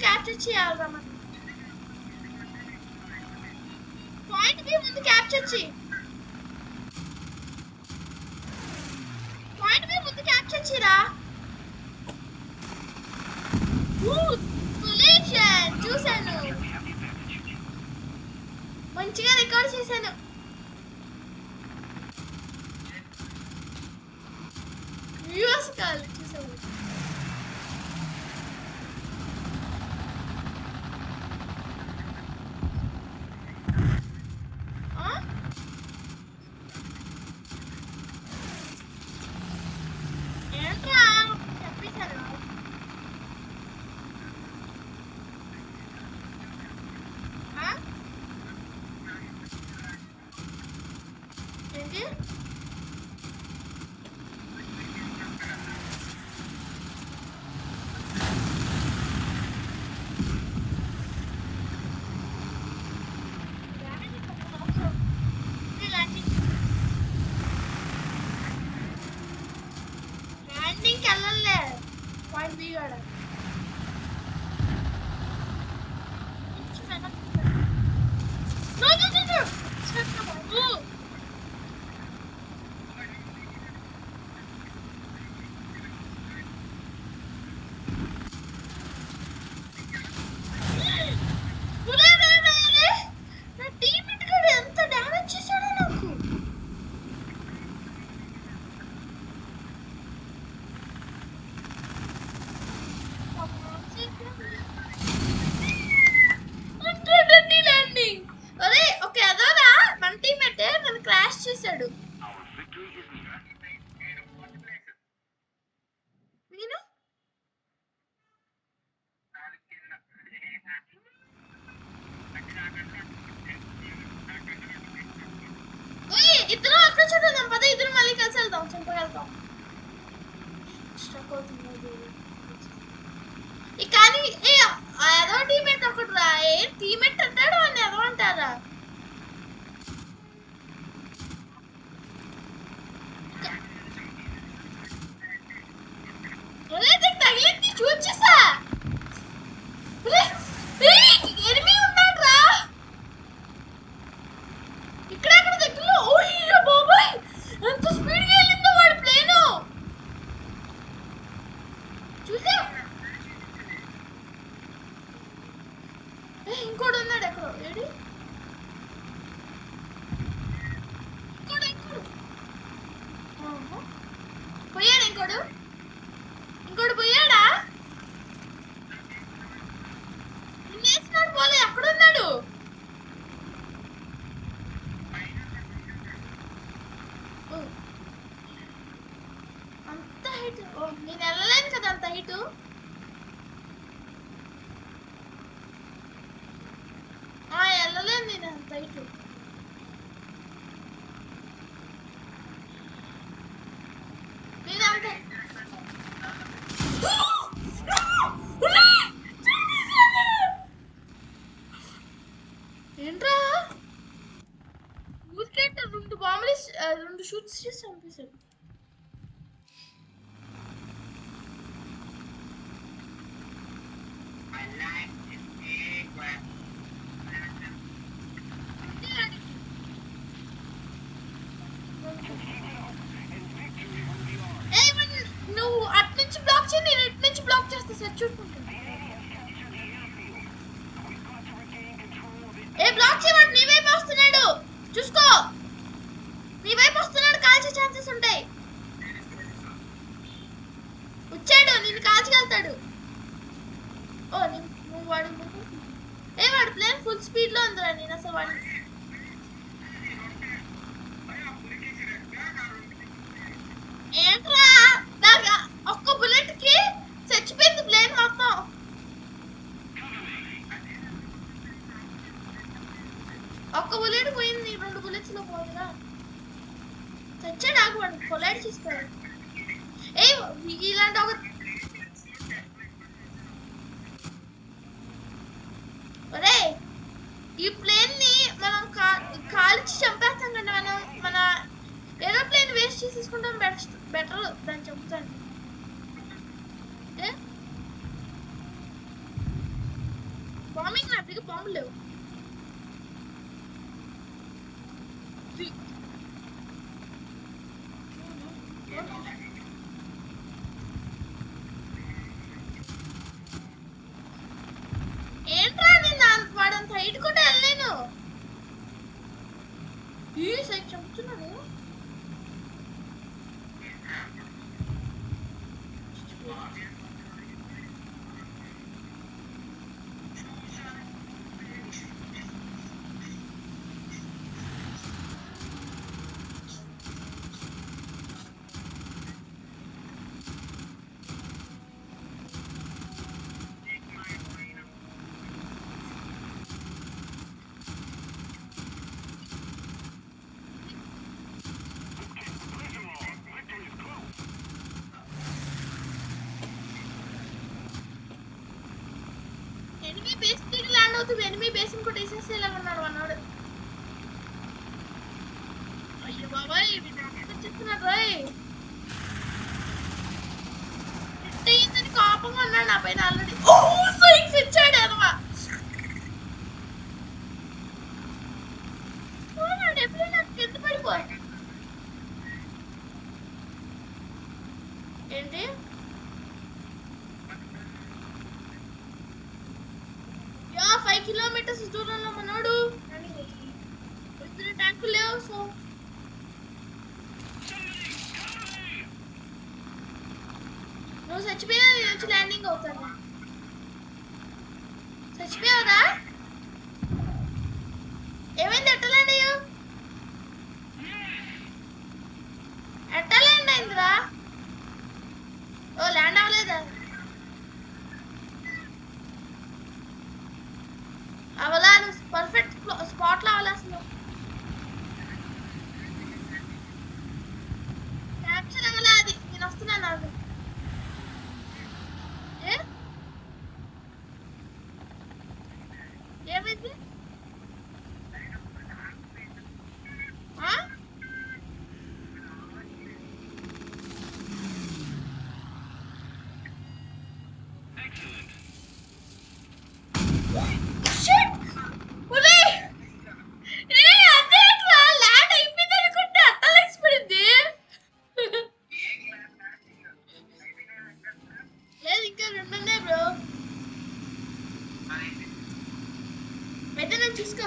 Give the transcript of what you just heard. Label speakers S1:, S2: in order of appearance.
S1: Capture చేయాలరా మనం. Point B ముందు క్యాప్చర్ చేయి. పాయింట్ బి ముందు క్యాప్చర్ చేయరా. చూసాను, మంచిగా రికార్డ్ చేశాను. వ్యూవర్స్ కాల్ చూసాను. ఏంట్రా చెప్పేశారు. ఏంటి ల్యాండింగ్కి వెళ్ళలే. పాయింట్ బి కాడ నా టీమేట్ గాడు ఎంత డ్యామేజ్ చేశాడో నాకు. ల్యాండింగ్ అరే ఓకే అదోనా మన టీమేట్ నన్ను క్రాష్ చేశాడు. నేను ఇద్దరు అక్కడ చూద్దాం పద. ఇద్దరు మళ్ళీ కలిసి వెళ్దాం, చంపగలుగుతాం. కానీ ఏదో టీమేట్ ఒకటి రా. ఏ టీమేట్ అంటాడు అని ఏదో అంటారా. తగిలింది చూచేసా. ఎనిమి ఉన్నాడు రా ఇక్కడ అక్కడ దగ్గరలో. ఓయ్యో బాబాయ్ ఎంత స్పీడ్గా వెళ్ళిందో వాడి ప్లేను చూసా. ఇంకోటి ఉన్నాడు ఎక్కడో. ఏడి పోయాడు. ఇంకోడు పోయాడా. నిన్నేసినాడు పోలే. ఎక్కడున్నాడు. అంత హైట్. నేను వెళ్ళలేను కదా అంత హైట్. వెళ్ళలేను నేను అంత హైట్. నేను అంత ఏంట్రా ఊరికే 2 బాంబులు 2 షూట్స్ చేసి చంపేశాడు. నువ్వు అటు నుంచి బ్లాక్ చేయి, నేను ఇటు నుంచి బ్లాక్ చేస్తా. సార్ చూసుకుంటా. బ్లాక్ చేయమంటే నీ వైపు వస్తున్నాడు చూసుకో. నీ వైపు వస్తున్నాడు, కాల్చే ఛాన్సెస్ ఉంటాయి. వచ్చాడు, నిన్ను కాల్చగలుగుతాడు. నువ్వు వాడు వాడు ప్లేన్ ఫుల్ స్పీడ్ లో ఉందిరా. నేను అసలు వాడు ఏంట్రా ఒక్క బుల్లెట్ కి చచ్చిపోయింది ప్లేన్ మొత్తం. ఒక్క బుల్లెట్ పోయింది. 2 బుల్లెట్స్ లో పోదురా. చచ్చాడు. నాకు వాడు కొలైడ్ చేస్తాడు. ఇలాంటి ఒక ఒరే ఈ ప్లేన్ ని మనం కాల్చి చంపేస్తాం కదా. మన ఏరోప్లేన్ వేస్ట్ చేసేసుకుంటాం. బెటర్ దాన్ని చంపుతాను. బాంబులు లేవు. ఏంట్రా నేను వాడంత హైట్ కూడా వెళ్ళలేను. ఈ సైడ్ చంపుతున్నాడు. ఎనిమి బేస్ తిరిగి ల్యాండ్ అవుతుంది. ఎనిమి బేస్ కూడా వేసేసేలాగా ఉన్నాడు అన్నాడు. అయ్యో బాబాయ్ చెప్తున్నాడు రాయ్. హిట్ అయ్యిందని కోపంగా ఉన్నాడు నా పైన ఆల్రెడీ. సైక్స్ ఇచ్చాడు ఎదవా. ఎప్పుడు నాకు కింద పడిపో. ఏంటి 5 కిలోమీటర్స్ దూరంలో మనోడు. ఇద్దరు ట్యాంకులు లేవు. సో నువ్వు చచ్చిపోయినా నేను వచ్చి ల్యాండింగ్ అవుతాను. చచ్చిపోయావురా? ఏమైంది? ఎట్ట ల్యాండ్ అయ్యావు? ఎట్ట ల్యాండ్ అయిందిరా? ఓ ల్యాండ్ అవ్వలేదా? అవలా పర్ఫెక్ట్ స్పాట్ లో అవలేస్తున్నావు. క్యాప్చర్ అవ్వలే అది. నేను వస్తున్నాను. అది ఏమైంది? లేదు ఇంకా 2 ఉన్నాయి బ్రో. అయితే నేను చూసుకో.